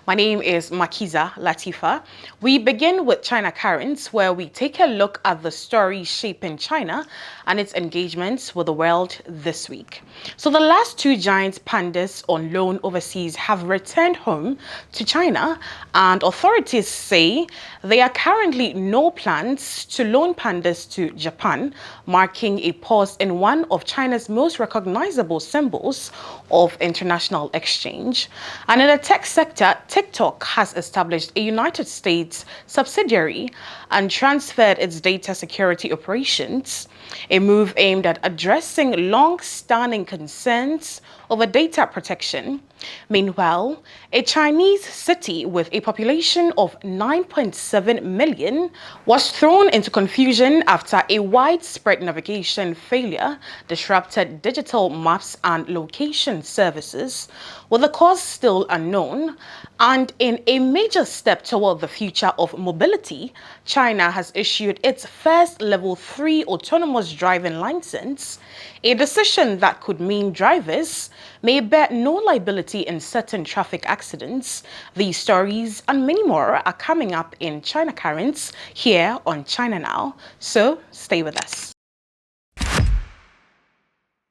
My name is Makiza Latifa. We begin with China Currents, where we take a look at the story shaping China and its engagements with the world this week. So, the last two giant pandas on loan overseas have returned home to China, and authorities say there are currently no plans to loan pandas to Japan, marking a pause in one of China's most recognizable symbols of international exchange. And in the tech sector, TikTok has established a United States subsidiary and transferred its data security operations, a move aimed at addressing long-standing concerns over data protection. Meanwhile, a Chinese city with a population of 9.7 million was thrown into confusion after a widespread navigation failure disrupted digital maps and location services, with the cause still unknown. And in a major step toward the future of mobility, China has issued its first level 3 autonomous driving license, a decision that could mean drivers may bear no liability in certain traffic accidents. These stories and many more are coming up in China Currents here on China Now, so stay with us.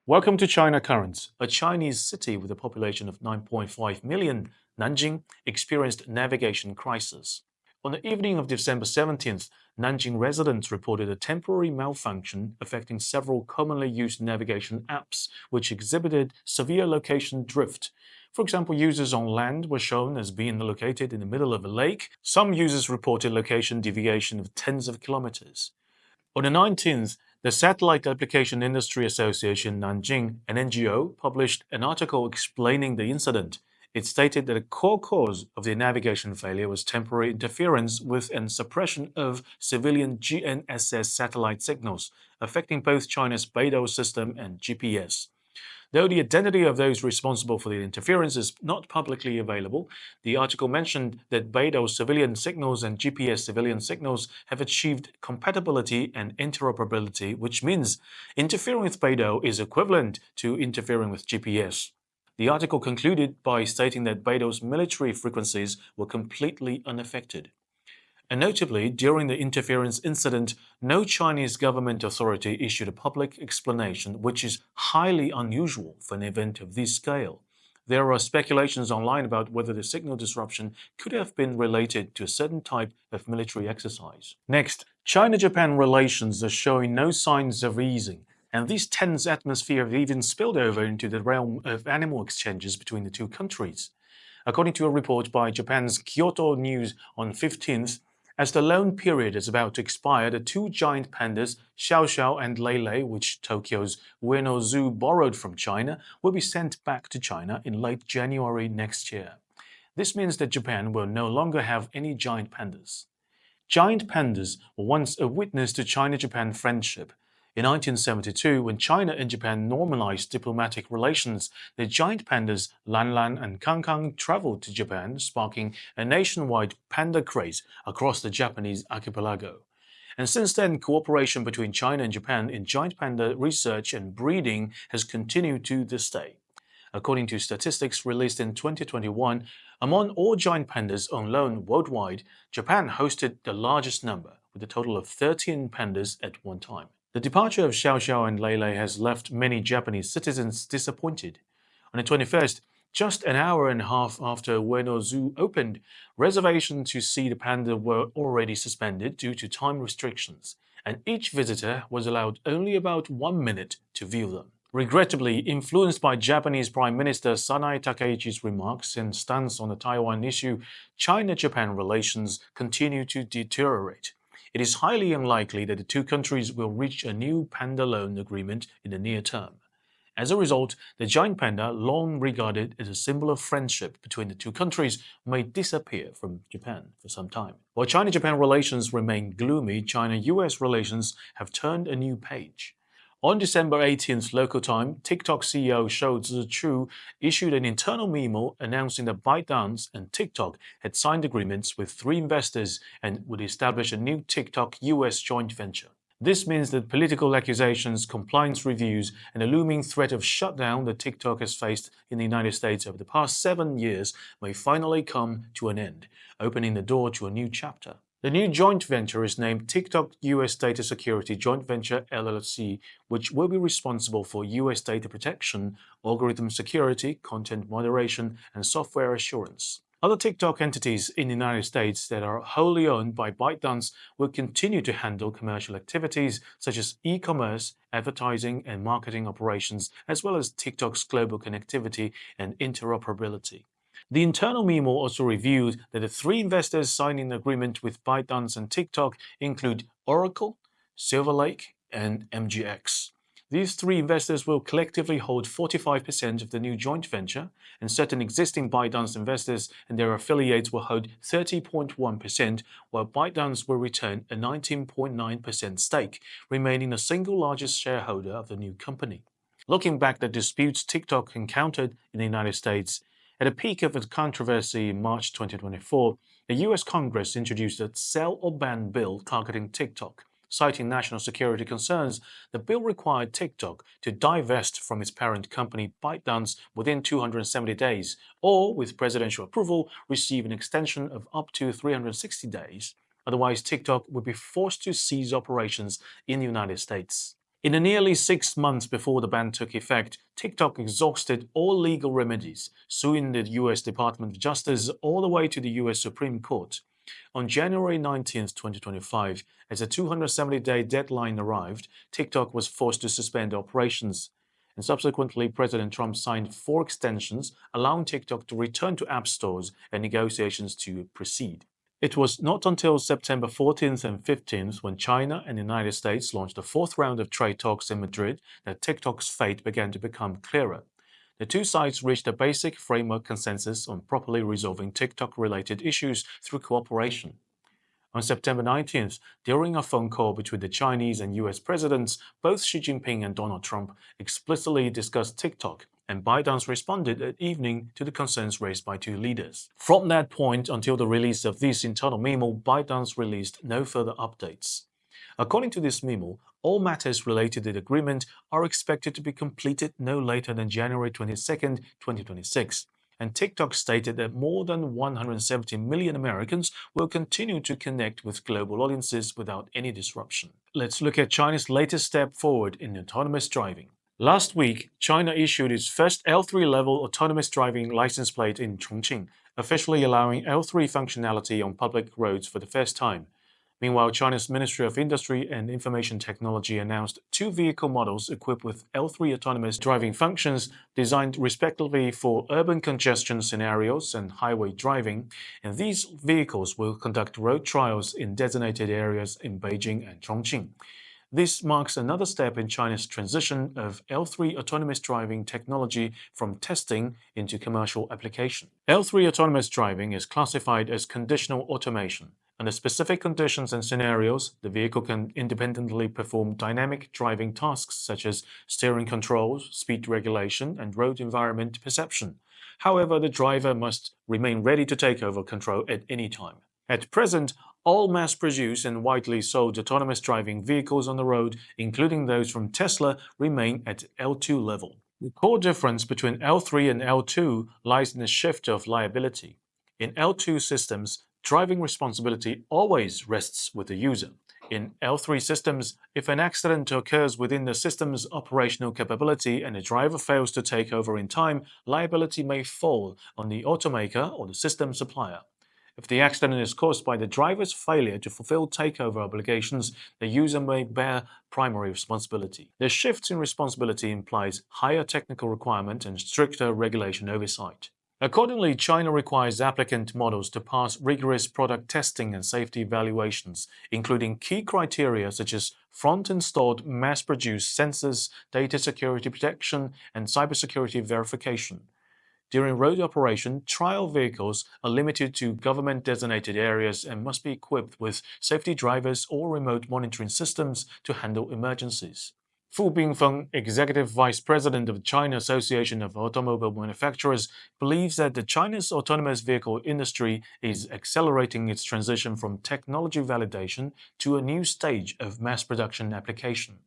Welcome to China Currents. A Chinese city with a population of 9.5 million, Nanjing, experienced navigation crisis. On the evening of December 17th, Nanjing residents reported a temporary malfunction affecting several commonly used navigation apps, which exhibited severe location drift. For example, users on land were shown as being located in the middle of a lake. Some users reported location deviation of tens of kilometers. On the 19th, the Satellite Application Industry Association Nanjing, an NGO, published an article explaining the incident. It stated that the core cause of the navigation failure was temporary interference with and suppression of civilian GNSS satellite signals, affecting both China's Beidou system and GPS. Though the identity of those responsible for the interference is not publicly available, the article mentioned that Beidou civilian signals and GPS civilian signals have achieved compatibility and interoperability, which means interfering with Beidou is equivalent to interfering with GPS. The article concluded by stating that Beidou's military frequencies were completely unaffected. And notably, during the interference incident, no Chinese government authority issued a public explanation, which is highly unusual for an event of this scale. There are speculations online about whether the signal disruption could have been related to a certain type of military exercise. Next, China-Japan relations are showing no signs of easing, and this tense atmosphere have even spilled over into the realm of animal exchanges between the two countries. According to a report by Japan's Kyoto News on 15th, as the loan period is about to expire, the two giant pandas, Xiao Xiao and Lei Lei, which Tokyo's Ueno Zoo borrowed from China, will be sent back to China in late January next year. This means that Japan will no longer have any giant pandas. Giant pandas were once a witness to China-Japan friendship. In 1972, when China and Japan normalized diplomatic relations, the giant pandas Lan Lan and Kang Kang traveled to Japan, sparking a nationwide panda craze across the Japanese archipelago. And since then, cooperation between China and Japan in giant panda research and breeding has continued to this day. According to statistics released in 2021, among all giant pandas on loan worldwide, Japan hosted the largest number, with a total of 13 pandas at one time. The departure of Xiao Xiao and Lei Lei has left many Japanese citizens disappointed. On the 21st, just an hour and a half after Ueno Zoo opened, reservations to see the panda were already suspended due to time restrictions, and each visitor was allowed only about 1 minute to view them. Regrettably, influenced by Japanese Prime Minister Sanae Takaichi's remarks and stance on the Taiwan issue, China-Japan relations continue to deteriorate. It is highly unlikely that the two countries will reach a new panda loan agreement in the near term. As a result, the giant panda, long regarded as a symbol of friendship between the two countries, may disappear from Japan for some time. While China-Japan relations remain gloomy, China-US relations have turned a new page. On December 18th local time, TikTok CEO Shou Zi-Chew issued an internal memo announcing that ByteDance and TikTok had signed agreements with 3 investors and would establish a new TikTok US joint venture. This means that political accusations, compliance reviews, and a looming threat of shutdown that TikTok has faced in the United States over the past 7 years may finally come to an end, opening the door to a new chapter. The new joint venture is named TikTok US Data Security Joint Venture LLC, which will be responsible for US data protection, algorithm security, content moderation, and software assurance. Other TikTok entities in the United States that are wholly owned by ByteDance will continue to handle commercial activities such as e-commerce, advertising, and marketing operations, as well as TikTok's global connectivity and interoperability. The internal memo also revealed that the three investors signing the agreement with ByteDance and TikTok include Oracle, Silver Lake, and MGX. These three investors will collectively hold 45% of the new joint venture, and certain existing ByteDance investors and their affiliates will hold 30.1%, while ByteDance will retain a 19.9% stake, remaining the single largest shareholder of the new company. Looking back at the disputes TikTok encountered in the United States, at the peak of its controversy in March 2024, the US Congress introduced a sell or ban bill targeting TikTok. Citing national security concerns, the bill required TikTok to divest from its parent company ByteDance within 270 days, or, with presidential approval, receive an extension of up to 360 days. Otherwise, TikTok would be forced to cease operations in the United States. In the nearly 6 months before the ban took effect, TikTok exhausted all legal remedies, suing the US Department of Justice all the way to the US Supreme Court. On January 19, 2025, as a 270-day deadline arrived, TikTok was forced to suspend operations. And subsequently, President Trump signed 4 extensions, allowing TikTok to return to app stores and negotiations to proceed. It was not until September 14th and 15th, when China and the United States launched the 4th round of trade talks in Madrid, that TikTok's fate began to become clearer. The two sides reached a basic framework consensus on properly resolving TikTok-related issues through cooperation. On September 19th, during a phone call between the Chinese and US presidents, both Xi Jinping and Donald Trump explicitly discussed TikTok, and ByteDance responded that evening to the concerns raised by two leaders. From that point until the release of this internal memo, ByteDance released no further updates. According to this memo, all matters related to the agreement are expected to be completed no later than January 22, 2026. And TikTok stated that more than 170 million Americans will continue to connect with global audiences without any disruption. Let's look at China's latest step forward in autonomous driving. Last week, China issued its first L3 level autonomous driving license plate in Chongqing, officially allowing L3 functionality on public roads for the first time. Meanwhile, China's Ministry of Industry and Information Technology announced 2 vehicle models equipped with L3 autonomous driving functions designed respectively for urban congestion scenarios and highway driving, and these vehicles will conduct road trials in designated areas in Beijing and Chongqing. This marks another step in China's transition of L3 autonomous driving technology from testing into commercial application. L3 autonomous driving is classified as conditional automation. Under specific conditions and scenarios, the vehicle can independently perform dynamic driving tasks such as steering controls, speed regulation, and road environment perception. However, the driver must remain ready to take over control at any time. At present, all mass-produced and widely sold autonomous driving vehicles on the road, including those from Tesla, remain at L2 level. The core difference between L3 and L2 lies in the shift of liability. In L2 systems, driving responsibility always rests with the user. In L3 systems, if an accident occurs within the system's operational capability and the driver fails to take over in time, liability may fall on the automaker or the system supplier. If the accident is caused by the driver's failure to fulfill takeover obligations, the user may bear primary responsibility. The shift in responsibility implies higher technical requirement and stricter regulation oversight. Accordingly, China requires applicant models to pass rigorous product testing and safety evaluations, including key criteria such as front-installed mass-produced sensors, data security protection, and cybersecurity verification. During road operation, trial vehicles are limited to government-designated areas and must be equipped with safety drivers or remote monitoring systems to handle emergencies. Fu Bingfeng, Executive Vice President of China Association of Automobile Manufacturers, believes that China's autonomous vehicle industry is accelerating its transition from technology validation to a new stage of mass production application.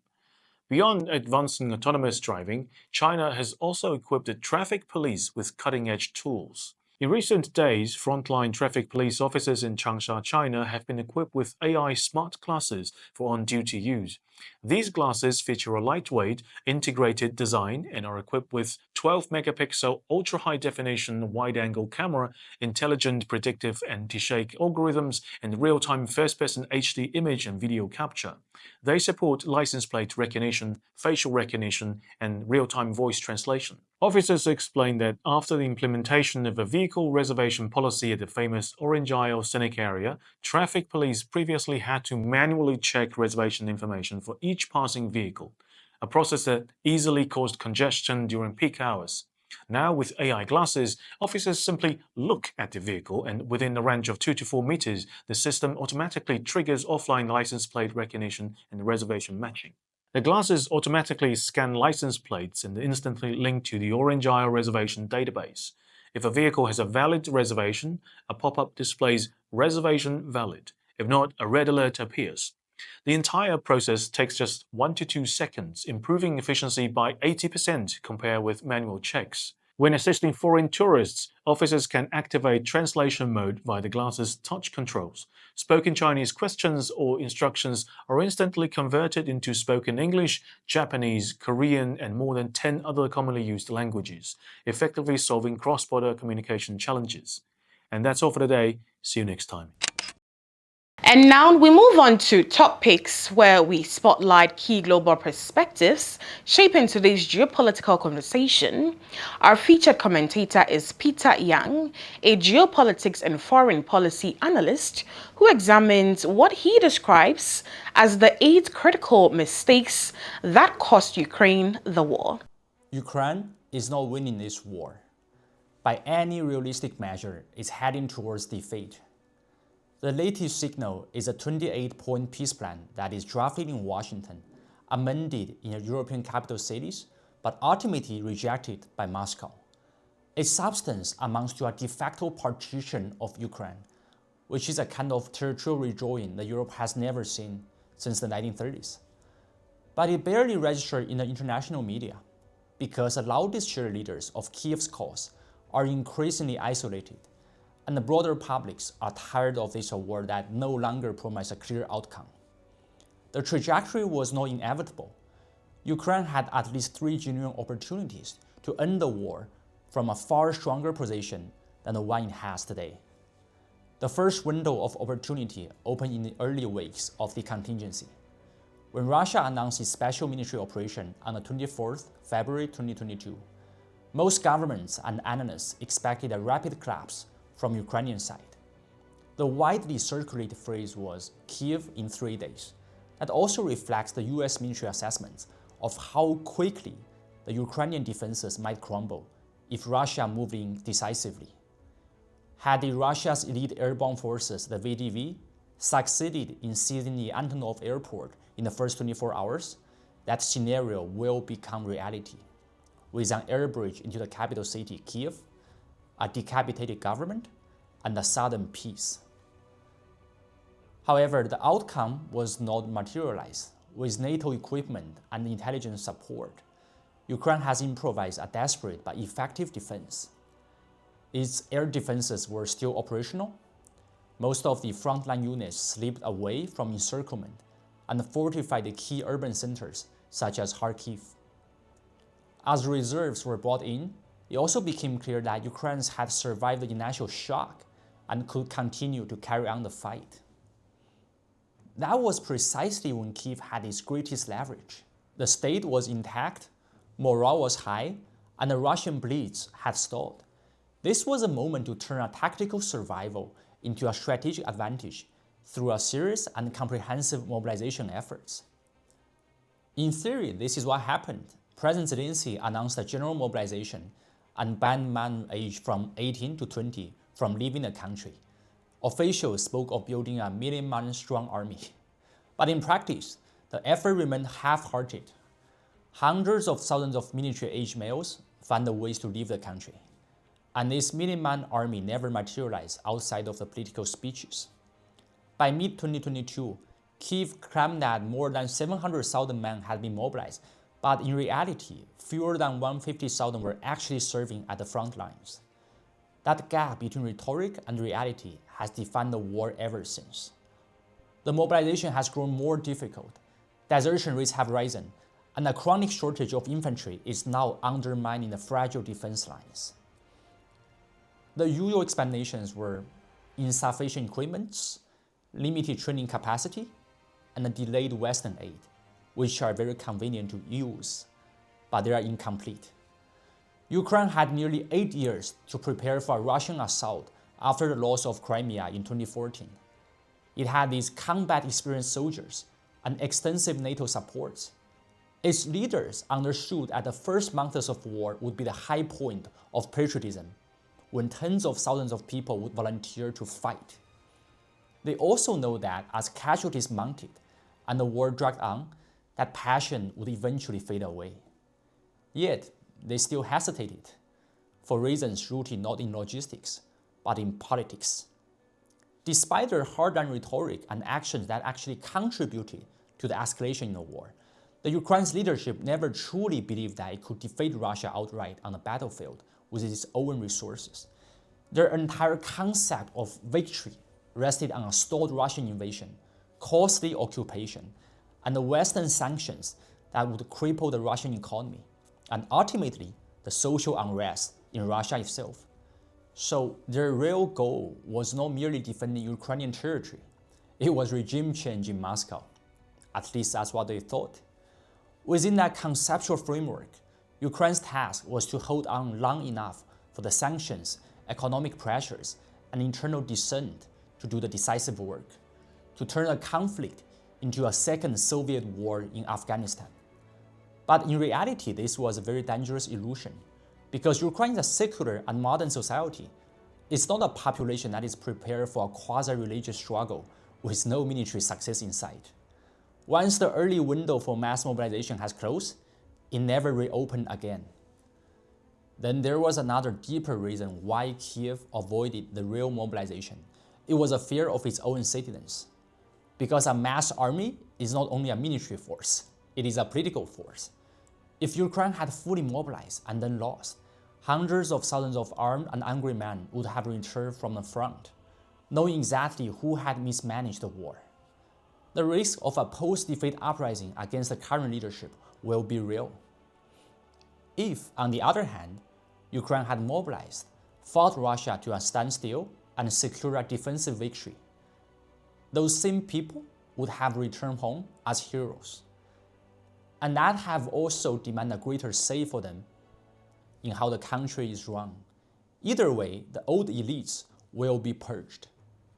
Beyond advancing autonomous driving, China has also equipped the traffic police with cutting-edge tools. In recent days, frontline traffic police officers in Changsha, China have been equipped with AI smart glasses for on-duty use. These glasses feature a lightweight, integrated design and are equipped with 12-megapixel ultra-high-definition wide-angle camera, intelligent predictive anti-shake algorithms, and real-time first-person HD image and video capture. They support license plate recognition, facial recognition, and real-time voice translation. Officers explained that after the implementation of a vehicle reservation policy at the famous Orange Isle scenic area, traffic police previously had to manually check reservation information for each passing vehicle, a process that easily caused congestion during peak hours. Now, with AI glasses, officers simply look at the vehicle, and within a range of 2 to 4 meters, the system automatically triggers offline license plate recognition and reservation matching. The glasses automatically scan license plates and instantly link to the Orange Isle reservation database. If a vehicle has a valid reservation, a pop-up displays "Reservation valid." If not, a red alert appears. The entire process takes just 1 to 2 seconds, improving efficiency by 80% compared with manual checks. When assisting foreign tourists, officers can activate translation mode via the glasses' touch controls. Spoken Chinese questions or instructions are instantly converted into spoken English, Japanese, Korean, and more than 10 other commonly used languages, effectively solving cross-border communication challenges. And that's all for today. See you next time. And now we move on to top picks, where we spotlight key global perspectives shaping today's geopolitical conversation. Our featured commentator is Peter Yang, a geopolitics and foreign policy analyst who examines what he describes as the 8 critical mistakes that cost Ukraine the war. Ukraine is not winning this war. By any realistic measure, it's heading towards defeat. The latest signal is a 28-point peace plan that is drafted in Washington, amended in European capital cities, but ultimately rejected by Moscow. Its substance amounts to a de facto partition of Ukraine, which is a kind of territorial rejoin that Europe has never seen since the 1930s. But it barely registered in the international media, because the loudest cheerleaders of Kiev's cause are increasingly isolated, and the broader publics are tired of this war that no longer promises a clear outcome. The trajectory was not inevitable. Ukraine had at least 3 genuine opportunities to end the war from a far stronger position than the one it has today. The first window of opportunity opened in the early weeks of the contingency, when Russia announced its special military operation on the 24th February 2022. Most governments and analysts expected a rapid collapse from Ukrainian side. The widely circulated phrase was "Kiev in 3 days." That also reflects the US military assessments of how quickly the Ukrainian defenses might crumble if Russia moved in decisively. Had the Russia's elite airborne forces, the VDV, succeeded in seizing the Antonov airport in the first 24 hours, that scenario will become reality, with an air bridge into the capital city, Kiev, a decapitated government, and a sudden peace. However, the outcome was not materialized. With NATO equipment and intelligence support, Ukraine has improvised a desperate but effective defense. Its air defenses were still operational. Most of the frontline units slipped away from encirclement and fortified the key urban centers, such as Kharkiv. As reserves were brought in, it also became clear that Ukrainians had survived the initial shock and could continue to carry on the fight. That was precisely when Kyiv had its greatest leverage. The state was intact, morale was high, and the Russian blitz had stalled. This was a moment to turn a tactical survival into a strategic advantage through a serious and comprehensive mobilization efforts. In theory, this is what happened. President Zelensky announced a general mobilization and banned men aged from 18 to 20 from leaving the country. Officials spoke of building a 1 million-man strong army. But in practice, the effort remained half-hearted. Hundreds of thousands of military-aged males found ways to leave the country, and this million-man army never materialized outside of the political speeches. By mid-2022, Kyiv claimed that more than 700,000 men had been mobilized, but in reality, fewer than 150,000 were actually serving at the front lines. That gap between rhetoric and reality has defined the war ever since. The mobilization has grown more difficult, desertion rates have risen, and a chronic shortage of infantry is now undermining the fragile defense lines. The usual explanations were insufficient equipment, limited training capacity, and a delayed Western aid, which are very convenient to use, but they are incomplete. Ukraine had nearly 8 years to prepare for a Russian assault after the loss of Crimea in 2014. It had these combat-experienced soldiers and extensive NATO support. Its leaders understood that the first months of war would be the high point of patriotism, when tens of thousands of people would volunteer to fight. They also know that as casualties mounted and the war dragged on, that passion would eventually fade away. Yet, they still hesitated, for reasons rooted not in logistics, but in politics. Despite their hard-line rhetoric and actions that actually contributed to the escalation in the war, the Ukraine's leadership never truly believed that it could defeat Russia outright on the battlefield with its own resources. Their entire concept of victory rested on a stalled Russian invasion, costly occupation, and the Western sanctions that would cripple the Russian economy, and ultimately the social unrest in Russia itself. So their real goal was not merely defending Ukrainian territory, it was regime change in Moscow. At least that's what they thought. Within that conceptual framework, Ukraine's task was to hold on long enough for the sanctions, economic pressures, and internal dissent to do the decisive work, to turn a conflict into a second Soviet war in Afghanistan. But in reality, this was a very dangerous illusion, because Ukraine is a secular and modern society. It's not a population that is prepared for a quasi-religious struggle with no military success in sight. Once the early window for mass mobilization has closed, it never reopened again. Then there was another deeper reason why Kyiv avoided the real mobilization. It was a fear of its own citizens. Because a mass army is not only a military force, it is a political force. If Ukraine had fully mobilized and then lost, hundreds of thousands of armed and angry men would have returned from the front, knowing exactly who had mismanaged the war. The risk of a post-defeat uprising against the current leadership will be real. If, on the other hand, Ukraine had mobilized, fought Russia to a standstill, and secured a defensive victory, those same people would have returned home as heroes. And that have also demanded a greater say for them in how the country is run. Either way, the old elites will be purged.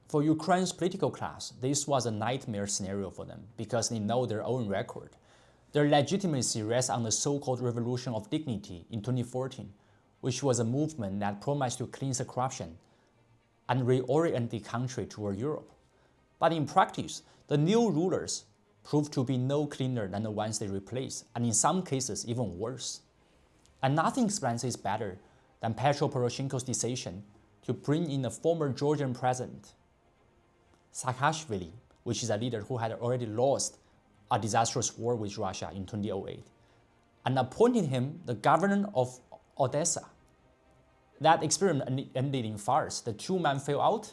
For Ukraine's political class, this was a nightmare scenario for them because they know their own record. Their legitimacy rests on the so-called Revolution of Dignity in 2014, which was a movement that promised to cleanse the corruption and reorient the country toward Europe. But in practice, the new rulers proved to be no cleaner than the ones they replaced, and in some cases even worse. And nothing explains this better than Petro Poroshenko's decision to bring in the former Georgian president, Saakashvili, which is a leader who had already lost a disastrous war with Russia in 2008, and appointed him the governor of Odessa. That experiment ended in farce. The two men fell out.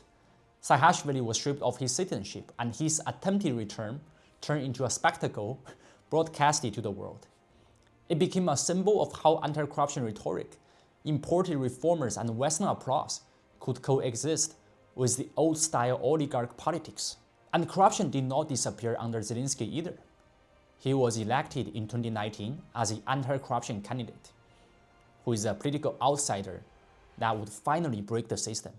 Saakashvili was stripped of his citizenship, and his attempted return turned into a spectacle broadcasted to the world. It became a symbol of how anti-corruption rhetoric, imported reformers, and Western applause could coexist with the old-style oligarch politics. And corruption did not disappear under Zelensky either. He was elected in 2019 as the anti-corruption candidate, who is a political outsider that would finally break the system.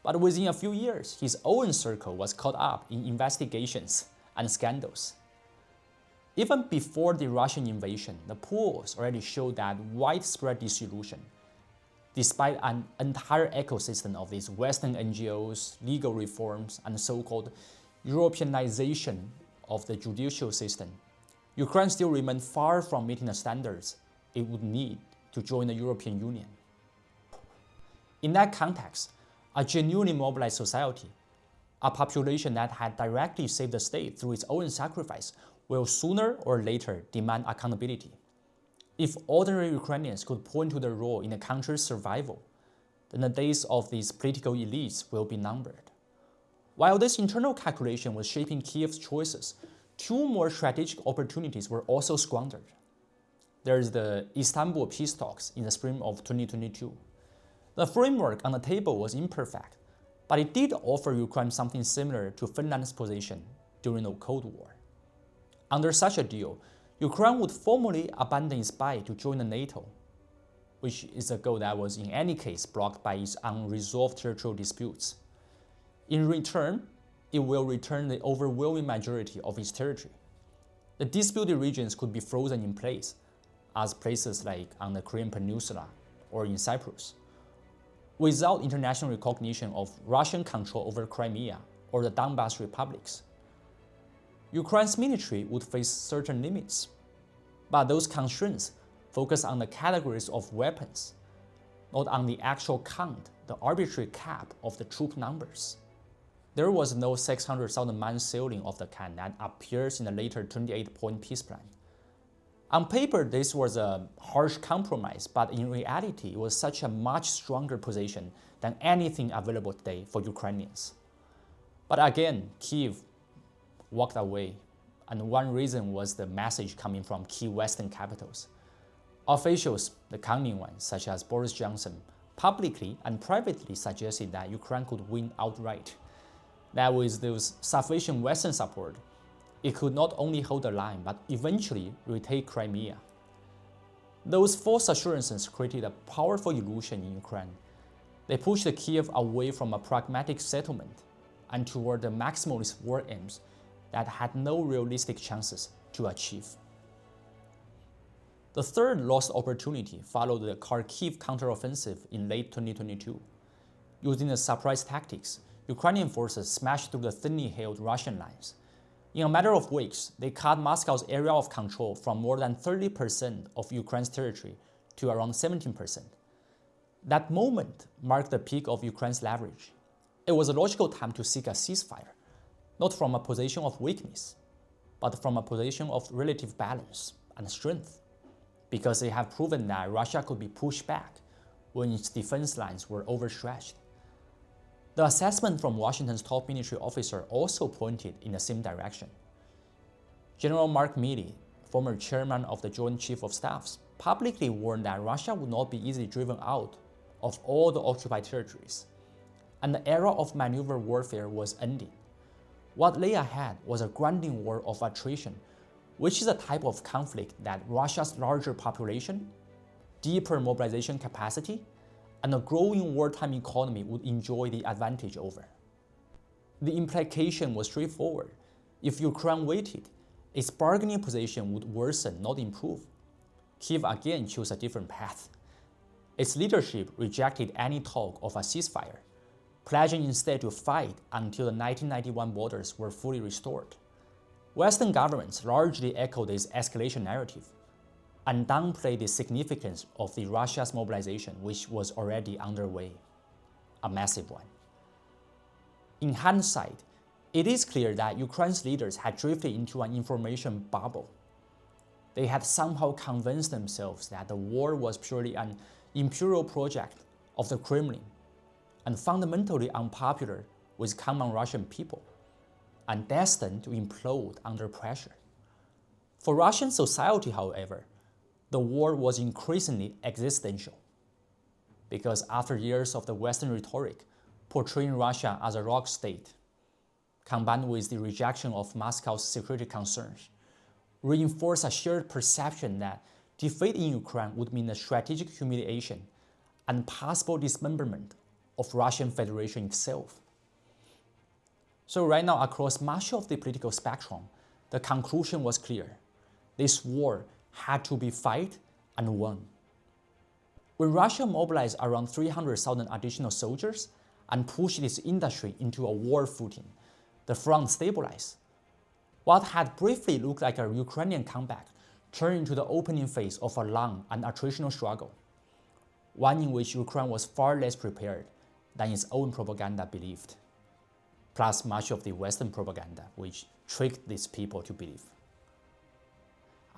But within a few years, his own circle was caught up in investigations and scandals. Even before the Russian invasion, the polls already showed that widespread disillusion, despite an entire ecosystem of these Western NGOs, legal reforms, and so-called Europeanization of the judicial system, Ukraine still remained far from meeting the standards it would need to join the European Union. In that context, a genuinely mobilized society, a population that had directly saved the state through its own sacrifice, will sooner or later demand accountability. If ordinary Ukrainians could point to their role in the country's survival, then the days of these political elites will be numbered. While this internal calculation was shaping Kiev's choices, two more strategic opportunities were also squandered. There's the Istanbul peace talks in the spring of 2022. The framework on the table was imperfect, but it did offer Ukraine something similar to Finland's position during the Cold War. Under such a deal, Ukraine would formally abandon its bid to join the NATO, which is a goal that was in any case blocked by its unresolved territorial disputes. In return, it will return the overwhelming majority of its territory. The disputed regions could be frozen in place, as places like on the Korean Peninsula or in Cyprus, without international recognition of Russian control over Crimea or the Donbas republics. Ukraine's military would face certain limits, but those constraints focus on the categories of weapons, not on the actual count, the arbitrary cap of the troop numbers. There was no 600,000-man ceiling of the kind that appears in the later 28-point peace plan. On paper, this was a harsh compromise, but in reality, it was such a much stronger position than anything available today for Ukrainians. But again, Kyiv walked away, and one reason was the message coming from key Western capitals. Officials, the cunning ones, such as Boris Johnson, publicly and privately suggested that Ukraine could win outright. That with those sufficient Western support, it could not only hold the line, but eventually retake Crimea. Those false assurances created a powerful illusion in Ukraine. They pushed Kyiv away from a pragmatic settlement and toward the maximalist war aims that had no realistic chances to achieve. The third lost opportunity followed the Kharkiv counteroffensive in late 2022. Using the surprise tactics, Ukrainian forces smashed through the thinly held Russian lines. In a matter of weeks, they cut Moscow's area of control from more than 30% of Ukraine's territory to around 17%. That moment marked the peak of Ukraine's leverage. It was a logical time to seek a ceasefire, not from a position of weakness, but from a position of relative balance and strength, because they have proven that Russia could be pushed back when its defense lines were overstretched. The assessment from Washington's top military officer also pointed in the same direction. General Mark Milley, former chairman of the Joint Chiefs of Staffs, publicly warned that Russia would not be easily driven out of all the occupied territories, and the era of maneuver warfare was ending. What lay ahead was a grinding war of attrition, which is a type of conflict that Russia's larger population, deeper mobilization capacity, and a growing wartime economy would enjoy the advantage over. The implication was straightforward. If Ukraine waited, its bargaining position would worsen, not improve. Kyiv again chose a different path. Its leadership rejected any talk of a ceasefire, pledging instead to fight until the 1991 borders were fully restored. Western governments largely echoed this escalation narrative and downplayed the significance of the Russia's mobilization, which was already underway, a massive one. In hindsight, it is clear that Ukraine's leaders had drifted into an information bubble. They had somehow convinced themselves that the war was purely an imperial project of the Kremlin and fundamentally unpopular with common Russian people, and destined to implode under pressure. For Russian society, however, the war was increasingly existential, because after years of the Western rhetoric portraying Russia as a rogue state, combined with the rejection of Moscow's security concerns, reinforced a shared perception that defeat in Ukraine would mean a strategic humiliation and possible dismemberment of Russian Federation itself. So right now, across much of the political spectrum, the conclusion was clear. This war had to be fought and won. When Russia mobilized around 300,000 additional soldiers and pushed its industry into a war footing, the front stabilized. What had briefly looked like a Ukrainian comeback turned into the opening phase of a long and attritional struggle, one in which Ukraine was far less prepared than its own propaganda believed, plus much of the Western propaganda which tricked these people to believe.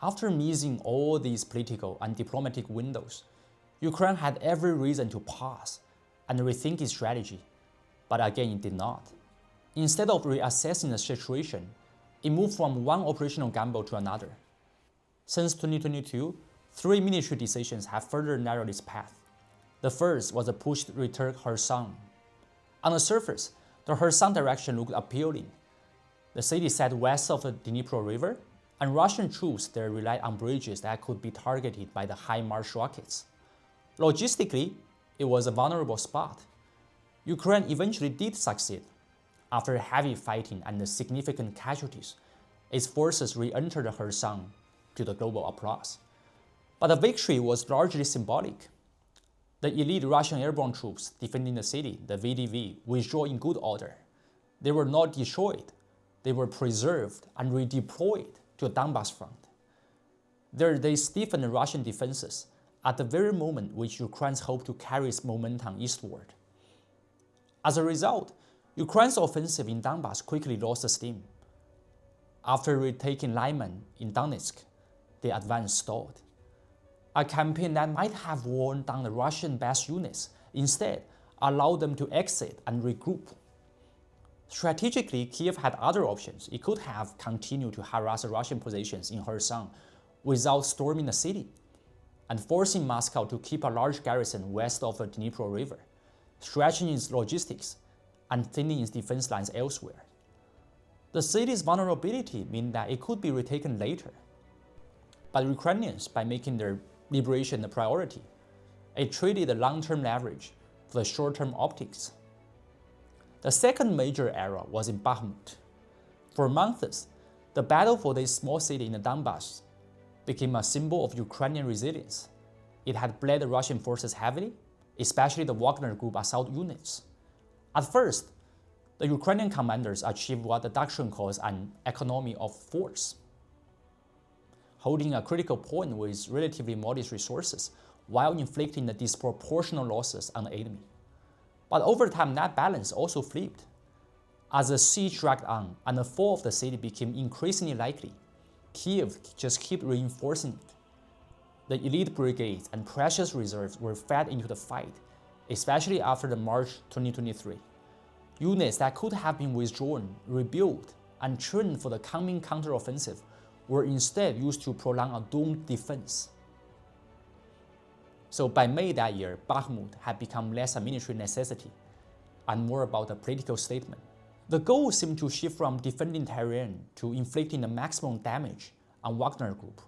After missing all these political and diplomatic windows, Ukraine had every reason to pause and rethink its strategy, but again it did not. Instead of reassessing the situation, it moved from one operational gamble to another. Since 2022, 3 military decisions have further narrowed its path. The first was the push to retake Kherson. On the surface, the Kherson direction looked appealing. The city sat west of the Dnipro River, and Russian troops there relied on bridges that could be targeted by the HIMARS rockets. Logistically, it was a vulnerable spot. Ukraine eventually did succeed. After heavy fighting and significant casualties, its forces re-entered Kherson to the global applause. But the victory was largely symbolic. The elite Russian airborne troops defending the city, the VDV, withdrew in good order. They were not destroyed. They were preserved and redeployed to the Donbas front. There they stiffened Russian defenses at the very moment which Ukraine hoped to carry its momentum eastward. As a result, Ukraine's offensive in Donbas quickly lost steam. After retaking Lyman in Donetsk, the advance stalled. A campaign that might have worn down the Russian best units instead allowed them to exit and regroup. Strategically, Kiev had other options. It could have continued to harass the Russian positions in Kherson without storming the city and forcing Moscow to keep a large garrison west of the Dnipro River, stretching its logistics and thinning its defense lines elsewhere. The city's vulnerability meant that it could be retaken later. But Ukrainians, by making their liberation a priority, it traded the long-term leverage for the short-term optics. The second major era was in Bakhmut. For months, the battle for this small city in the Donbas became a symbol of Ukrainian resilience. It had bled the Russian forces heavily, especially the Wagner Group assault units. At first, the Ukrainian commanders achieved what the doctrine calls an economy of force, holding a critical point with relatively modest resources while inflicting the disproportional losses on the enemy. But over time, that balance also flipped. As the siege dragged on and the fall of the city became increasingly likely, Kiev just kept reinforcing it. The elite brigades and precious reserves were fed into the fight, especially after the March 2023. Units that could have been withdrawn, rebuilt, and trained for the coming counteroffensive were instead used to prolong a doomed defense. So by May that year, Bakhmut had become less a military necessity and more about a political statement. The goal seemed to shift from defending terrain to inflicting the maximum damage on Wagner Group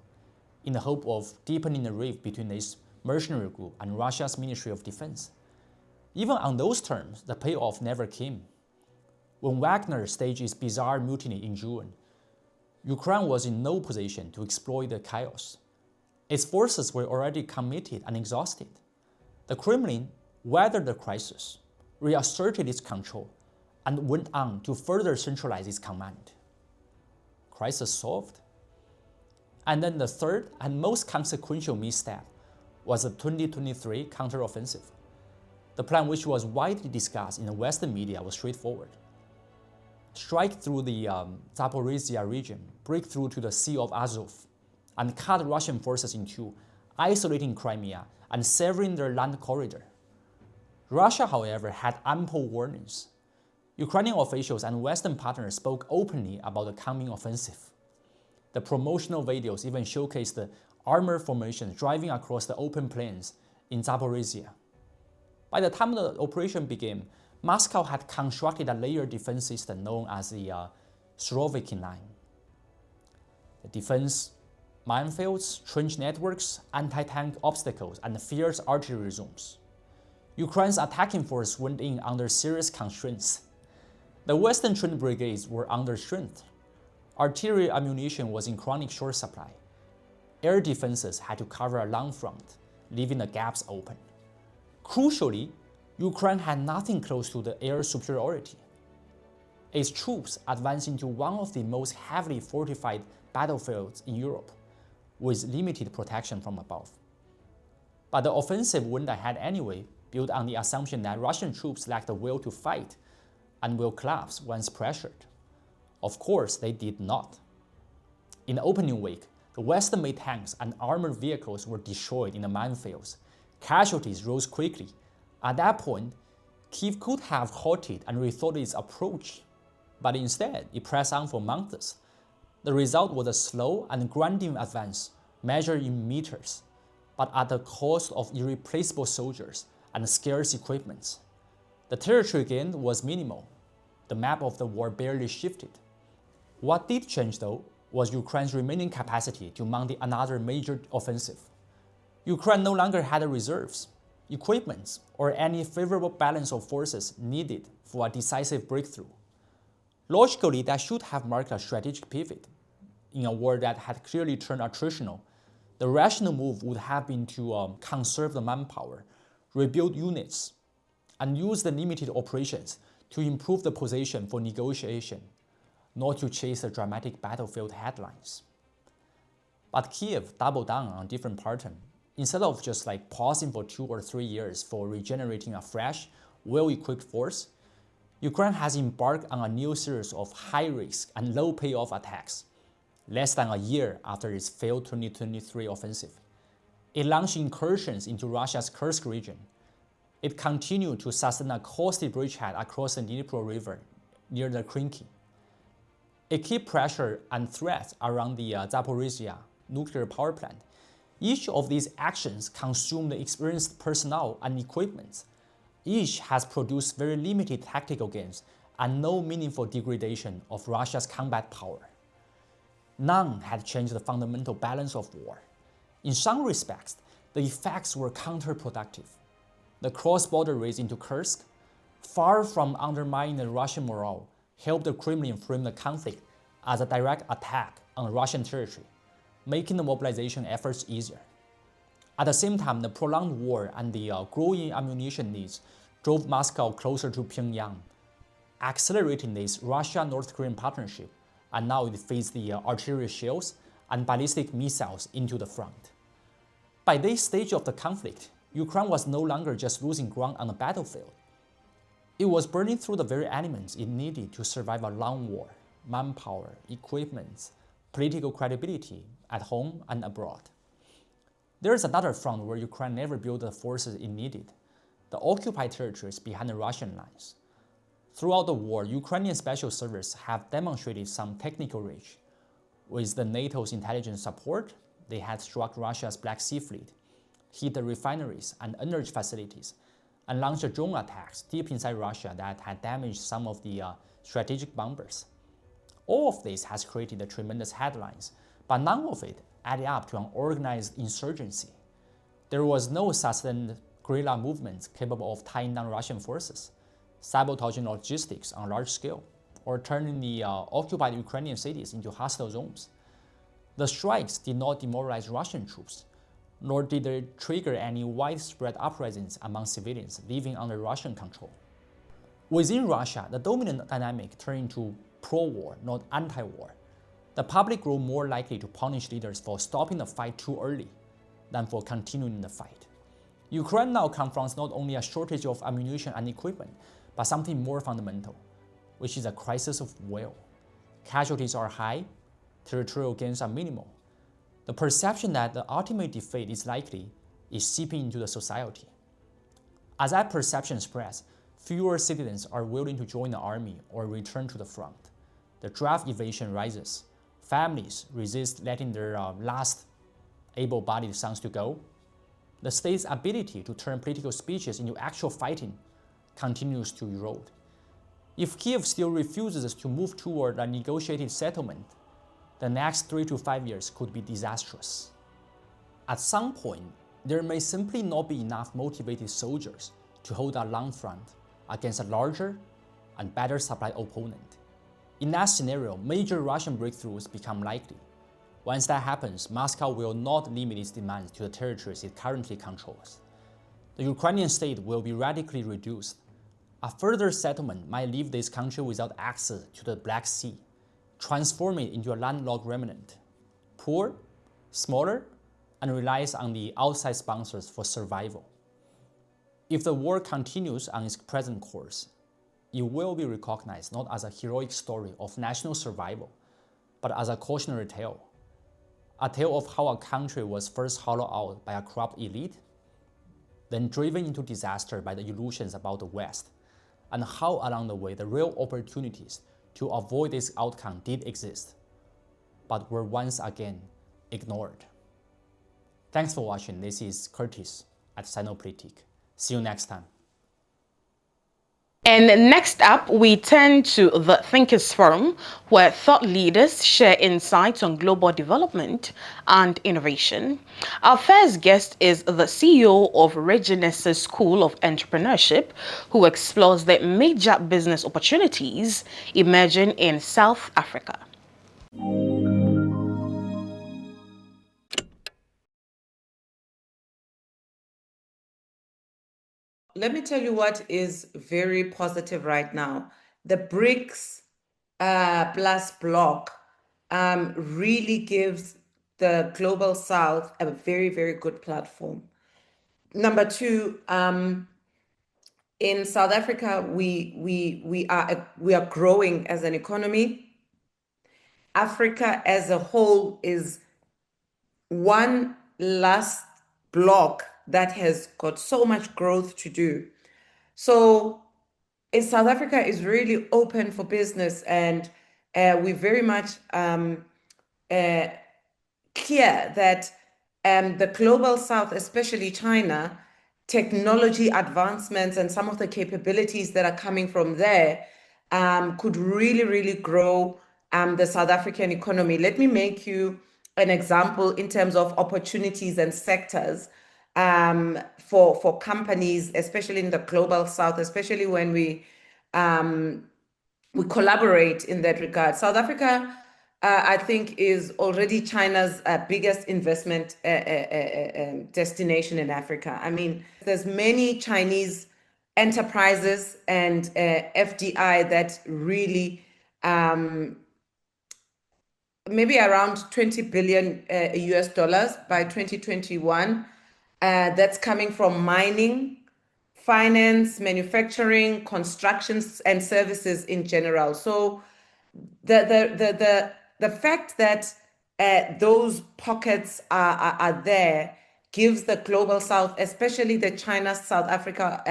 in the hope of deepening the rift between this mercenary group and Russia's Ministry of Defense. Even on those terms, the payoff never came. When Wagner staged its bizarre mutiny in June, Ukraine was in no position to exploit the chaos. Its forces were already committed and exhausted. The Kremlin weathered the crisis, reasserted its control, and went on to further centralize its command. Crisis solved. And then the third and most consequential misstep was the 2023 counteroffensive. The plan, which was widely discussed in the Western media, was straightforward. Strike through the Zaporizhia region, break through to the Sea of Azov, and cut Russian forces in two, isolating Crimea and severing their land corridor. Russia, however, had ample warnings. Ukrainian officials and Western partners spoke openly about the coming offensive. The promotional videos even showcased the armored formations driving across the open plains in Zaporizhia. By the time the operation began, Moscow had constructed a layered defense system known as the Surovikin Line. The defense minefields, trench networks, anti-tank obstacles, and fierce artillery zones. Ukraine's attacking force went in under serious constraints. The Western trained brigades were understrengthened. Artillery ammunition was in chronic short supply. Air defenses had to cover a long front, leaving the gaps open. Crucially, Ukraine had nothing close to the air superiority. its troops advanced into one of the most heavily fortified battlefields in Europe, with limited protection from above. But the offensive went ahead anyway, built on the assumption that Russian troops lacked the will to fight and will collapse once pressured. Of course, they did not. In the opening week, the Western-made tanks and armored vehicles were destroyed in the minefields. Casualties rose quickly. At that point, Kyiv could have halted and rethought its approach, but instead, it pressed on for months. The result was a slow and grinding advance, measured in meters, but at the cost of irreplaceable soldiers and scarce equipment. The territory gained was minimal. The map of the war barely shifted. What did change, though, was Ukraine's remaining capacity to mount another major offensive. Ukraine no longer had the reserves, equipment, or any favorable balance of forces needed for a decisive breakthrough. Logically, that should have marked a strategic pivot. In a war that had clearly turned attritional, the rational move would have been to conserve the manpower, rebuild units, and use the limited operations to improve the position for negotiation, not to chase the dramatic battlefield headlines. But Kyiv doubled down on a different pattern. Instead of just pausing for 2 or 3 years for regenerating a fresh, well-equipped force, Ukraine has embarked on a new series of high-risk and low-payoff attacks, less than a year after its failed 2023 offensive. It launched incursions into Russia's Kursk region. It continued to sustain a costly bridgehead across the Dnipro River near the Krinky. It kept pressure and threats around the Zaporizhzhia nuclear power plant. Each of these actions consumed experienced personnel and equipment. Each has produced very limited tactical gains and no meaningful degradation of Russia's combat power. None had changed the fundamental balance of war. In some respects, the effects were counterproductive. The cross-border race into Kursk, far from undermining the Russian morale, helped the Kremlin frame the conflict as a direct attack on Russian territory, making the mobilization efforts easier. At the same time, the prolonged war and the growing ammunition needs drove Moscow closer to Pyongyang, accelerating this Russia-North Korean partnership, and now it feeds the artillery shells and ballistic missiles into the front. By this stage of the conflict, Ukraine was no longer just losing ground on the battlefield. It was burning through the very elements it needed to survive a long war: manpower, equipment, political credibility at home and abroad. There is another front where Ukraine never built the forces it needed: the occupied territories behind the Russian lines. Throughout the war, Ukrainian special services have demonstrated some technical reach. With the NATO's intelligence support, they had struck Russia's Black Sea Fleet, hit the refineries and energy facilities, and launched drone attacks deep inside Russia that had damaged some of the strategic bunkers. All of this has created the tremendous headlines, but none of it added up to an organized insurgency. There was no sustained guerrilla movement capable of tying down Russian forces, sabotaging logistics on a large scale, or turning the occupied Ukrainian cities into hostile zones. The strikes did not demoralize Russian troops, nor did they trigger any widespread uprisings among civilians living under Russian control. Within Russia, the dominant dynamic turned into pro-war, not anti-war. The public grew more likely to punish leaders for stopping the fight too early than for continuing the fight. Ukraine now confronts not only a shortage of ammunition and equipment, but something more fundamental, which is a crisis of will. Casualties are high, territorial gains are minimal. The perception that the ultimate defeat is likely is seeping into the society. As that perception spreads, fewer citizens are willing to join the army or return to the front. The draft evasion rises. Families resist letting their last able-bodied sons to go. The state's ability to turn political speeches into actual fighting continues to erode. If Kyiv still refuses to move toward a negotiated settlement, the next 3 to 5 years could be disastrous. At some point, there may simply not be enough motivated soldiers to hold a long front against a larger and better supplied opponent. In that scenario, major Russian breakthroughs become likely. Once that happens, Moscow will not limit its demands to the territories it currently controls. The Ukrainian state will be radically reduced. A further settlement might leave this country without access to the Black Sea, transform it into a landlocked remnant, poor, smaller, and relies on the outside sponsors for survival. If the war continues on its present course, it will be recognized not as a heroic story of national survival, but as a cautionary tale. A tale of how a country was first hollowed out by a corrupt elite, then driven into disaster by the illusions about the West, and how along the way the real opportunities to avoid this outcome did exist, but were once again ignored. Thanks for watching. This is Curtis at Sinopolitik. See you next time. And next up, we turn to the Thinkers Forum, where thought leaders share insights on global development and innovation. Our first guest is the CEO of Regenessa School of Entrepreneurship, who explores the major business opportunities emerging in South Africa. Let me tell you what is very positive right now. The BRICS plus bloc really gives the Global South a very, very good platform. Number two, in South Africa, we are growing as an economy. Africa as a whole is one last block that has got so much growth to do. So South Africa is really open for business, and we're very much clear that the Global South, especially China, technology advancements and some of the capabilities that are coming from there could really, really grow the South African economy. Let me make you an example in terms of opportunities and sectors for companies, especially in the Global South, especially when we collaborate in that regard. South Africa, I think, is already China's biggest investment destination in Africa. I mean, there's many Chinese enterprises and FDI that really maybe around 20 billion US dollars by 2021. That's coming from mining, finance, manufacturing, constructions, and services in general. So the fact that those pockets are there gives the Global South, especially the China-South Africa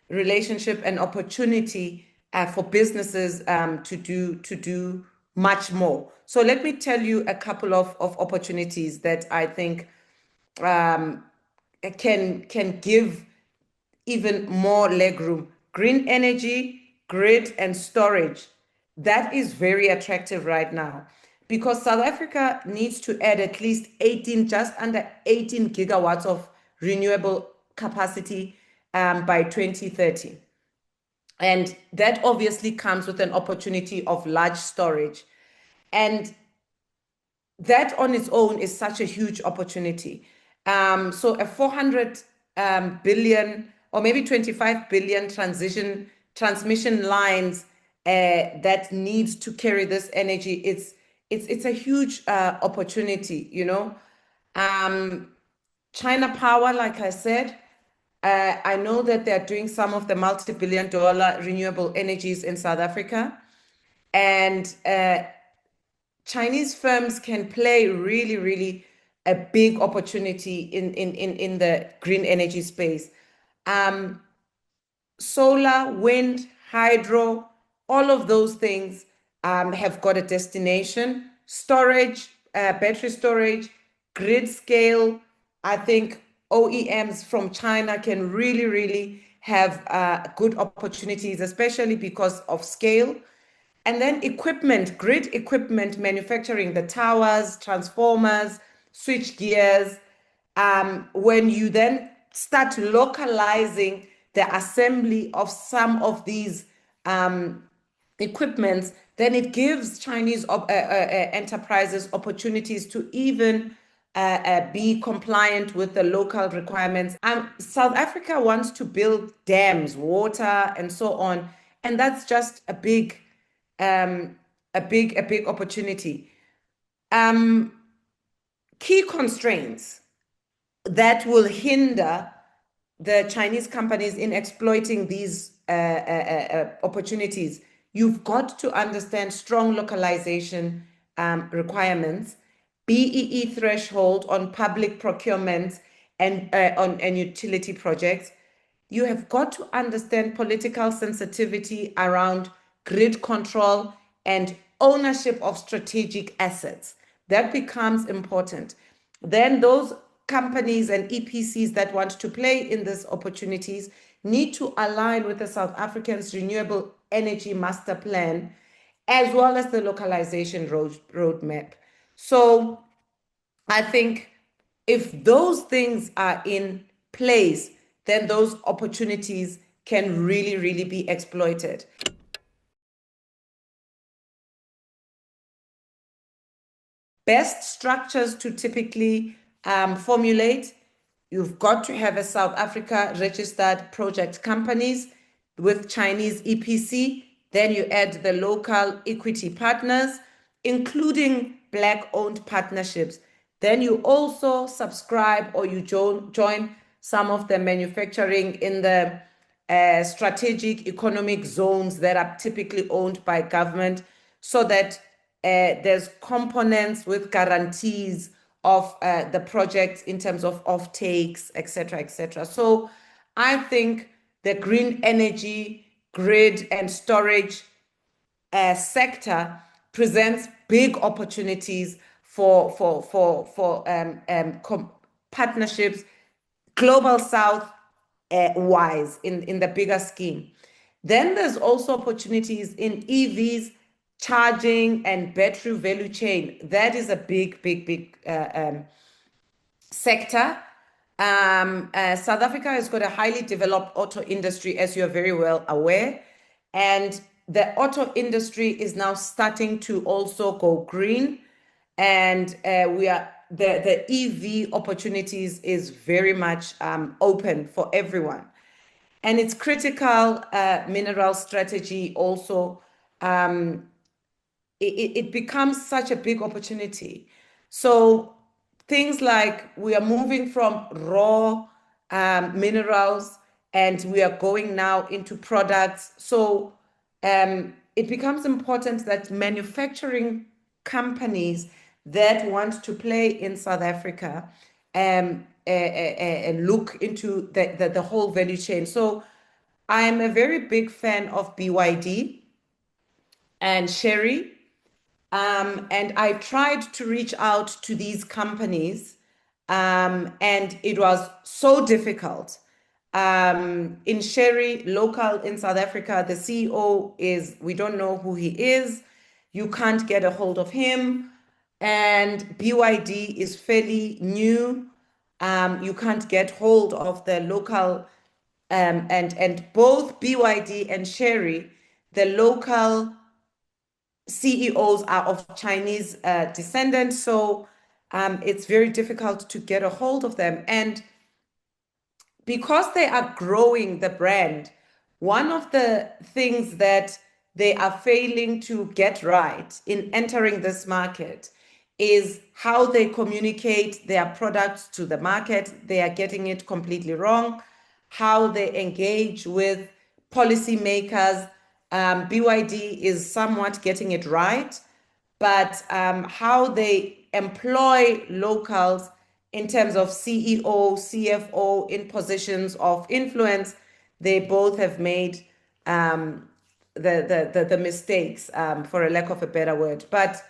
relationship, an opportunity for businesses to do much more. So let me tell you a couple of opportunities that I think can give even more legroom. Green energy, grid, and storage. That is very attractive right now because South Africa needs to add at least just under 18 gigawatts of renewable capacity by 2030. And that obviously comes with an opportunity of large storage. And that on its own is such a huge opportunity. So a 400 billion or maybe 25 billion transmission lines that needs to carry this energy, it's a huge opportunity, you know. China Power, like I said, I know that they're doing some of the multi-billion-dollar renewable energies in South Africa, and Chinese firms can play really, really a big opportunity in the green energy space. Solar, wind, hydro, all of those things have got a destination. Storage, battery storage, grid scale. I think OEMs from China can really, really have good opportunities, especially because of scale. And then equipment, grid equipment manufacturing, the towers, transformers, switch gears. When you then start localizing the assembly of some of these equipments, then it gives Chinese enterprises opportunities to even be compliant with the local requirements. South Africa wants to build dams, water, and so on, and that's just a big opportunity. Key constraints that will hinder the Chinese companies in exploiting these opportunities. You've got to understand strong localization requirements, BEE threshold on public procurement and utility projects. You have got to understand political sensitivity around grid control and ownership of strategic assets. That becomes important. Then those companies and EPCs that want to play in these opportunities need to align with the South African's renewable energy master plan, as well as the localization roadmap. So I think if those things are in place, then those opportunities can really, really be exploited. Best structures to typically formulate, you've got to have a South Africa registered project companies with Chinese EPC. Then you add the local equity partners, including Black-owned partnerships. Then you also subscribe or you join some of the manufacturing in the strategic economic zones that are typically owned by government, so that there's components with guarantees of the projects in terms of offtakes, et cetera, et cetera. So I think the green energy, grid, and storage sector presents big opportunities for partnerships, global south wise in the bigger scheme. Then there's also opportunities in EVs, charging, and battery value chain. That is a big sector. South Africa has got a highly developed auto industry, as you're very well aware, and the auto industry is now starting to also go green, and the EV opportunities is very much open for everyone, and it's critical mineral strategy also. It becomes such a big opportunity. So things like we are moving from raw minerals and we are going now into products. So it becomes important that manufacturing companies that want to play in South Africa and look into the whole value chain. So I am a very big fan of BYD and Sherry. And I tried to reach out to these companies, and it was so difficult. In Sherry, local in South Africa, the CEO we don't know who he is. You can't get a hold of him. And BYD is fairly new. You can't get hold of the local, and both BYD and Sherry, the local CEOs are of Chinese descent, so it's very difficult to get a hold of them. And because they are growing the brand, one of the things that they are failing to get right in entering this market is how they communicate their products to the market. They are getting it completely wrong. How they engage with policymakers. BYD is somewhat getting it right, but how they employ locals in terms of CEO, CFO in positions of influence, they both have made the mistakes, for a lack of a better word. But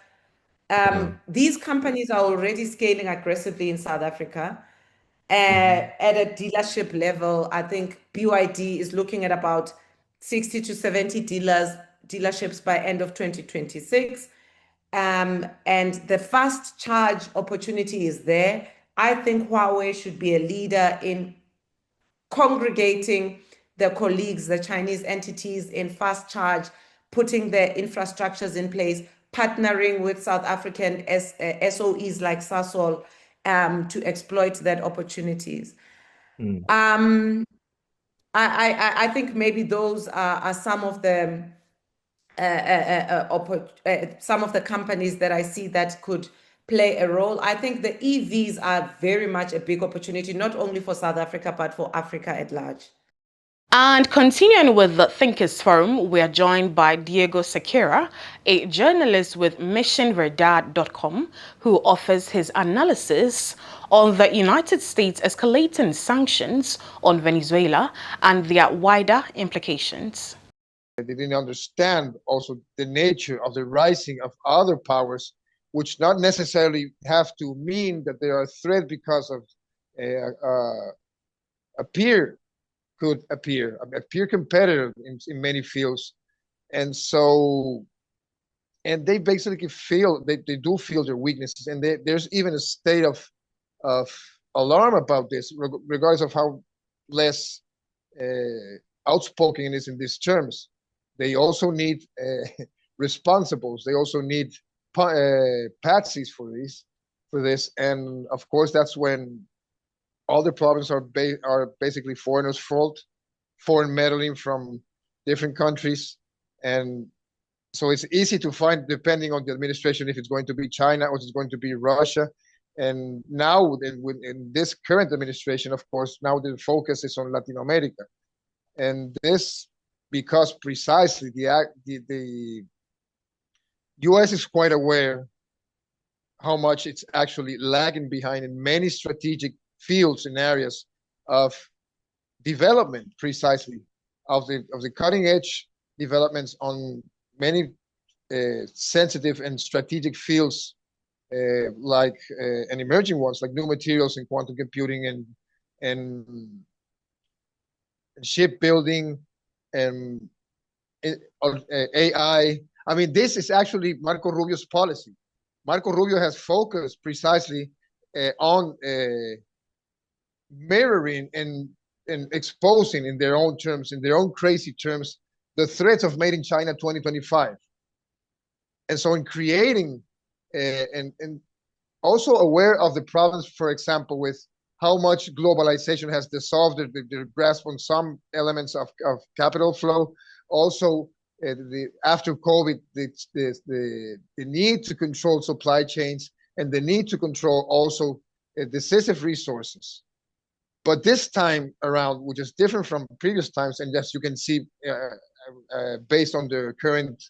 these companies are already scaling aggressively in South Africa. At a dealership level, I think BYD is looking at about 60 to 70 dealerships by end of 2026. And the fast charge opportunity is there. I think Huawei should be a leader in congregating the colleagues, the Chinese entities in fast charge, putting their infrastructures in place, partnering with South African SOEs like Sasol to exploit that opportunities. Mm. I think maybe those are some of the some of the companies that I see that could play a role. I think the EVs are very much a big opportunity, not only for South Africa, but for Africa at large. And continuing with the Thinkers Forum, we are joined by Diego Sequeira, a journalist with MissionVerdad.com, who offers his analysis on the United States escalating sanctions on Venezuela and their wider implications. They didn't understand also the nature of the rising of other powers, which not necessarily have to mean that they are a threat because of a peer could appear, a peer competitor in many fields. And so, and they basically feel, they do feel their weaknesses. And there's even a state of alarm about this, regardless of how less outspoken it is in these terms. They also need responsibles. They also need patsies for this. And of course, that's when all the problems are basically foreigners' fault, foreign meddling from different countries. And so it's easy to find, depending on the administration, if it's going to be China or it's going to be Russia. And now in this current administration, of course, now the focus is on Latin America. And this, because precisely the US is quite aware how much it's actually lagging behind in many strategic fields and areas of development, precisely of the cutting edge developments on many sensitive and strategic fields, like and emerging ones like new materials and quantum computing and shipbuilding and AI. I mean, this is actually Marco Rubio's policy. Marco Rubio has focused precisely on mirroring and exposing in their own terms, in their own crazy terms, the threats of Made in China 2025. And so in creating and also aware of the problems, for example, with how much globalization has dissolved their grasp on some elements of capital flow. Also, after COVID, the need to control supply chains and the need to control also decisive resources. But this time around, which is different from previous times, and as you can see, based on the current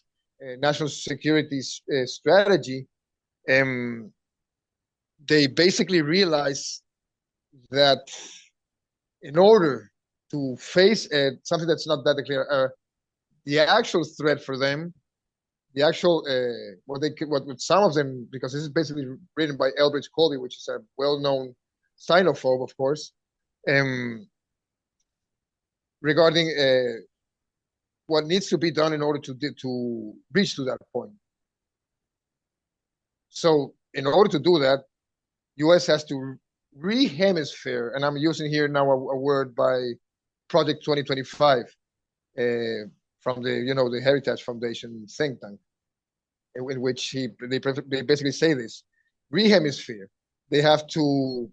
national security strategy, they basically realize that in order to face something that's not that clear, the actual threat for them, the actual what some of them, because this is basically written by Elbridge Colby, which is a well-known xenophobe, of course, regarding what needs to be done in order to reach to that point. So in order to do that, U.S. has to re-hemisphere, and I'm using here now a word by Project 2025 from the Heritage Foundation think tank, in which they basically say this: re-hemisphere. They have to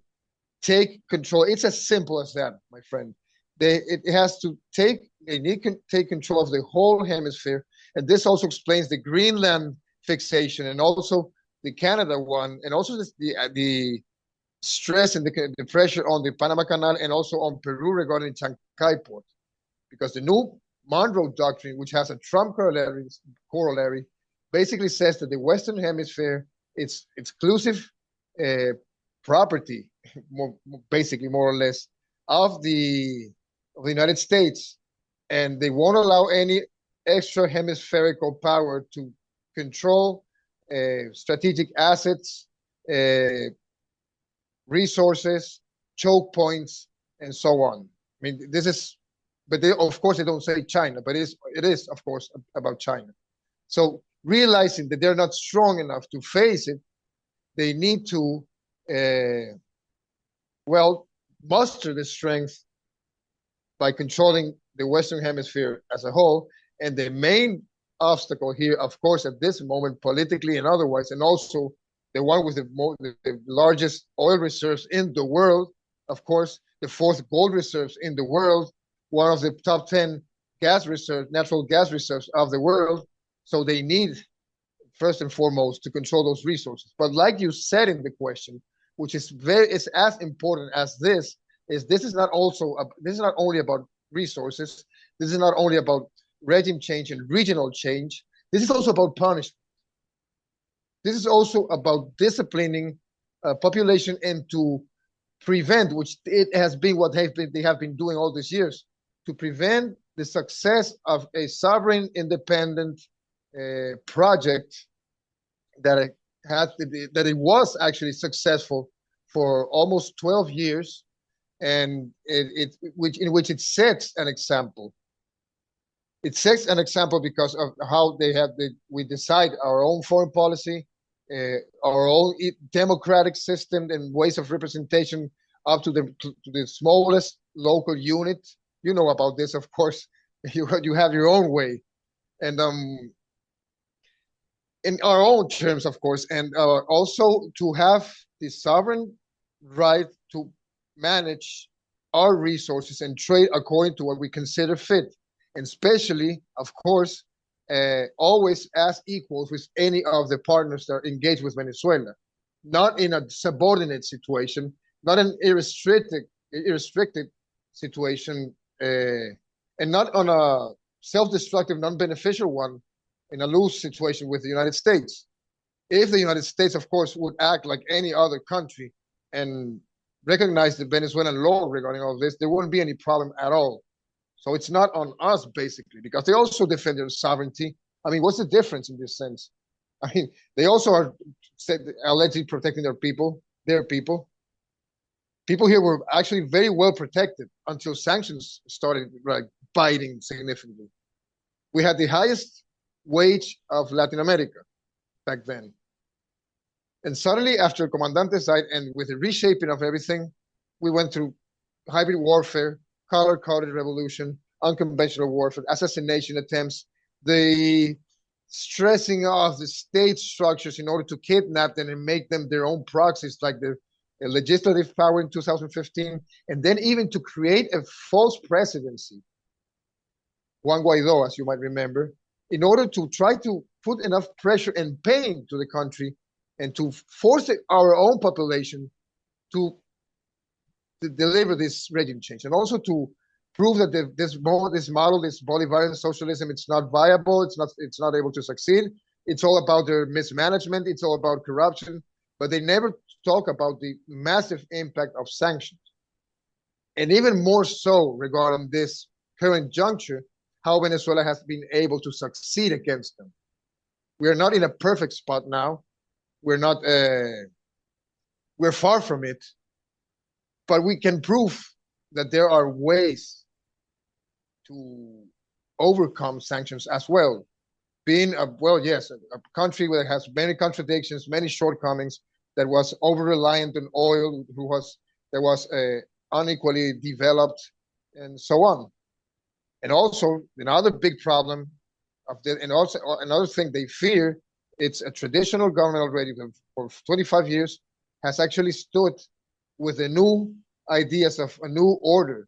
take control. It's as simple as that, my friend. They need to take control of the whole hemisphere, and this also explains the Greenland fixation and also the Canada one, and also the stress and the pressure on the Panama Canal and also on Peru regarding Chancay port, because the new Monroe Doctrine, which has a Trump corollary, basically says that the Western Hemisphere, it's exclusive property, basically more or less, of the United States, and they won't allow any extra hemispherical power to control strategic assets, resources, choke points, and so on. I mean, this is, but of course they don't say China, but it is of course about China. So realizing that they're not strong enough to face it, they need to muster the strength by controlling the Western Hemisphere as a whole. And the main obstacle here, of course, at this moment, politically and otherwise, and also the one with the largest oil reserves in the world, of course, the fourth gold reserves in the world, one of the top 10 gas reserves, natural gas reserves of the world. So they need, first and foremost, to control those resources. But like you said in the question, which is it's as important as this is not only about resources. This is not only about regime change and regional change. This is also about punishment. This is also about disciplining population and to prevent, which it has been what they have been doing all these years, to prevent the success of a sovereign independent project that it was actually successful for almost 12 years, and in which it sets an example. It sets an example because of how we decide our own foreign policy, our own democratic system and ways of representation up to the smallest local unit. You know about this, of course. You have your own way, and in our own terms, of course, and also to have the sovereign right to manage our resources and trade according to what we consider fit, and especially, of course, always as equals with any of the partners that are engaged with Venezuela, not in a subordinate situation, not an irrestricted situation, and not on a self-destructive, non-beneficial one, in a loose situation with the United States. If the United States, of course, would act like any other country and recognize the Venezuelan law regarding all this, there wouldn't be any problem at all. So it's not on us, basically, because they also defend their sovereignty. I mean, what's the difference in this sense? I mean, they also are allegedly protecting their people. People here were actually very well protected until sanctions started biting significantly. We had the highest wage of Latin America back then. And suddenly, after Comandante died, and with the reshaping of everything, we went through hybrid warfare, color-coded revolution, unconventional warfare, assassination attempts, the stressing of the state structures in order to kidnap them and make them their own proxies, like the legislative power in 2015, and then even to create a false presidency, Juan Guaido, as you might remember, in order to try to put enough pressure and pain to the country and to force our own population to deliver this regime change, and also to prove that this model, this Bolivarian socialism, it's not viable, it's not able to succeed. It's all about their mismanagement, it's all about corruption, but they never talk about the massive impact of sanctions. And even more so regarding this current juncture, how Venezuela has been able to succeed against them. We are not in a perfect spot now. We're far from it, but we can prove that there are ways to overcome sanctions as well. Being a country that has many contradictions, many shortcomings, that was over-reliant on oil, that was unequally developed, and so on. And also, another big problem and also another thing they fear, it's a traditional government already for 25 years, has actually stood with the new ideas of a new order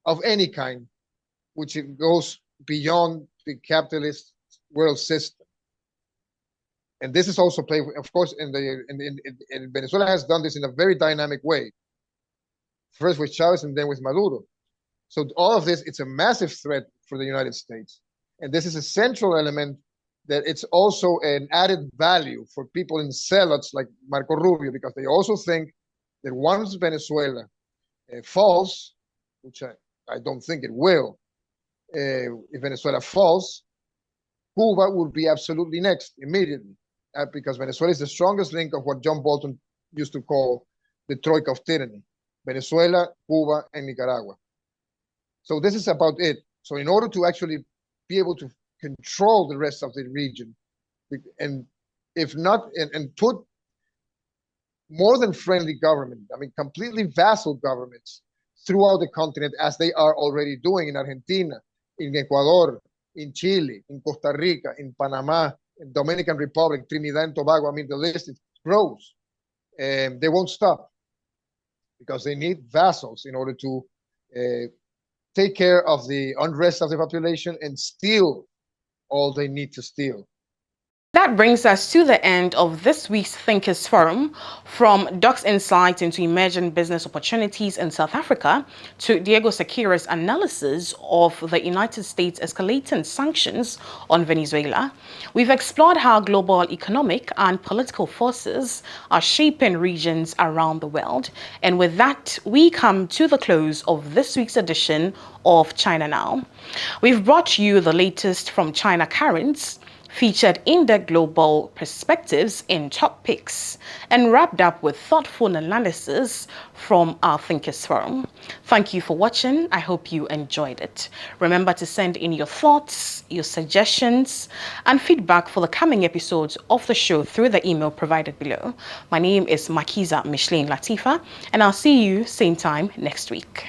of any kind, which it goes beyond the capitalist world system. And this is also played, of course, in Venezuela has done this in a very dynamic way. First with Chavez and then with Maduro. So all of this, it's a massive threat for the United States. And this is a central element that it's also an added value for people in zealots like Marco Rubio, because they also think that once Venezuela falls, which I don't think it will, if Venezuela falls, Cuba will be absolutely next immediately, because Venezuela is the strongest link of what John Bolton used to call the troika of tyranny: Venezuela, Cuba, and Nicaragua. So this is about it. So in order to actually be able to control the rest of the region, and if not, and put more than friendly government, I mean completely vassal governments throughout the continent, as they are already doing in Argentina, in Ecuador, in Chile, in Costa Rica, in Panama, in Dominican Republic, Trinidad and Tobago. I mean, the list grows, they won't stop because they need vassals in order to take care of the unrest of the population and steal all they need to steal. That brings us to the end of this week's Thinkers Forum. From Doc's insight into emerging business opportunities in South Africa to Diego Sequeira's analysis of the United States escalating sanctions on Venezuela, we've explored how global economic and political forces are shaping regions around the world. And with that, we come to the close of this week's edition of China Now. We've brought you the latest from China Currents, featured in the global perspectives in top picks, and wrapped up with thoughtful analysis from our Thinkers Forum. Thank you for watching. I hope you enjoyed it. Remember to send in your thoughts, your suggestions, and feedback for the coming episodes of the show through the email provided below. My name is Makiza Micheline Latifa, and I'll see you same time next week.